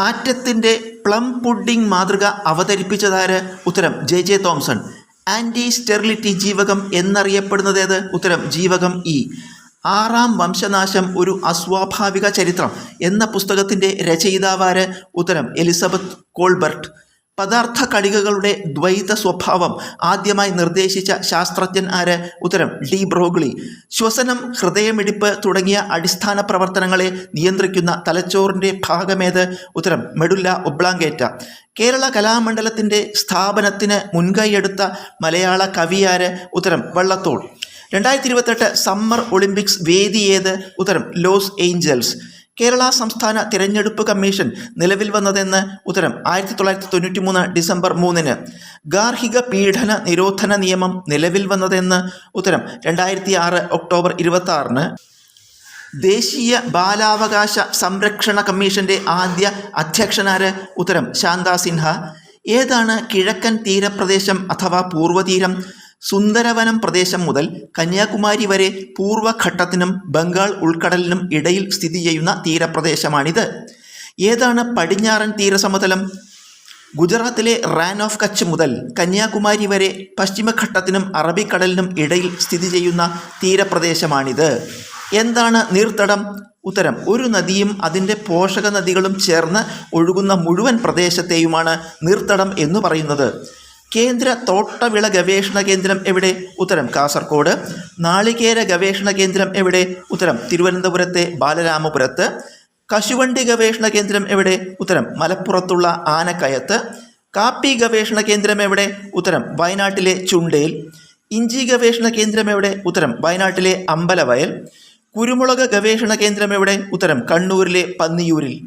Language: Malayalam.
ആറ്റത്തിൻ്റെ പ്ലം പുഡിംഗ് മാതൃക അവതരിപ്പിച്ചതാര്? ഉത്തരം ജെ തോംസൺ. ആൻറ്റി സ്റ്റെറിലിറ്റി ജീവകം എന്നറിയപ്പെടുന്നതേത്? ഉത്തരം ജീവകം ഇ. ആറാം വംശനാശം ഒരു അസ്വാഭാവിക ചരിത്രം എന്ന പുസ്തകത്തിൻ്റെ രചയിതാവാര്? ഉത്തരം എലിസബത്ത് കോൾബർട്ട്. പദാർത്ഥ കണികകളുടെ ദ്വൈത സ്വഭാവം ആദ്യമായി നിർദ്ദേശിച്ച ശാസ്ത്രജ്ഞൻ ആര്? ഉത്തരം ഡി ബ്രോഗ്ലി. ശ്വസനം, ഹൃദയമിടിപ്പ് തുടങ്ങിയ അടിസ്ഥാന പ്രവർത്തനങ്ങളെ നിയന്ത്രിക്കുന്ന തലച്ചോറിൻ്റെ ഭാഗമേത്? ഉത്തരം മെഡുല്ല ഒബ്ലാങ്കേറ്റ. കേരള കലാമണ്ഡലത്തിൻ്റെ സ്ഥാപനത്തിന് മുൻകൈയെടുത്ത മലയാള കവിയാര്? ഉത്തരം വള്ളത്തോൾ. 2028 സമ്മർ ഒളിമ്പിക്സ് വേദി ഏത്? ഉത്തരം ലോസ് ഏഞ്ചൽസ്. കേരള സംസ്ഥാന തിരഞ്ഞെടുപ്പ് കമ്മീഷൻ നിലവിൽ വന്നതെന്ന്? ഉത്തരം 1993 ഡിസംബർ 3. ഗാർഹിക പീഡന നിരോധന നിയമം നിലവിൽ വന്നതെന്ന്? ഉത്തരം 2006 ഒക്ടോബർ 26. ദേശീയ ബാലാവകാശ സംരക്ഷണ കമ്മീഷന്റെ ആദ്യ അധ്യക്ഷനാര്? ഉത്തരം ശാന്ത സിൻഹ. ഏതാണ് കിഴക്കൻ തീരപ്രദേശം അഥവാ പൂർവ്വതീരം? സുന്ദരവനം പ്രദേശം മുതൽ കന്യാകുമാരി വരെ പൂർവ്വഘട്ടത്തിനും ബംഗാൾ ഉൾക്കടലിനും ഇടയിൽ സ്ഥിതി ചെയ്യുന്ന തീരപ്രദേശമാണിത്. ഏതാണ് പടിഞ്ഞാറൻ തീരസമതലം? ഗുജറാത്തിലെ റാൻ ഓഫ് കച്ച് മുതൽ കന്യാകുമാരി വരെ പശ്ചിമഘട്ടത്തിനും അറബിക്കടലിനും ഇടയിൽ സ്ഥിതി ചെയ്യുന്ന തീരപ്രദേശമാണിത്. എന്താണ് നീർത്തടം? ഉത്തരം ഒരു നദിയും അതിൻ്റെ പോഷക നദികളും ചേർന്ന് ഒഴുകുന്ന മുഴുവൻ പ്രദേശത്തെയുമാണ് നീർത്തടം എന്ന് പറയുന്നത്. കേന്ദ്ര തോട്ടവിള ഗവേഷണ കേന്ദ്രം എവിടെ? ഉത്തരം കാസർഗോഡ്. നാളികേര ഗവേഷണ കേന്ദ്രം എവിടെ? ഉത്തരം തിരുവനന്തപുരത്തെ ബാലരാമപുരത്ത്. കശുവണ്ടി ഗവേഷണ കേന്ദ്രം എവിടെ? ഉത്തരം മലപ്പുറത്തുള്ള ആനക്കയത്ത്. കാപ്പി ഗവേഷണ കേന്ദ്രം എവിടെ? ഉത്തരം വയനാട്ടിലെ ചുണ്ടേൽ. ഇഞ്ചി ഗവേഷണ കേന്ദ്രം എവിടെ? ഉത്തരം വയനാട്ടിലെ അമ്പലവയൽ. കുരുമുളക് ഗവേഷണ കേന്ദ്രം എവിടെ? ഉത്തരം കണ്ണൂരിലെ പന്നിയൂരിൽ.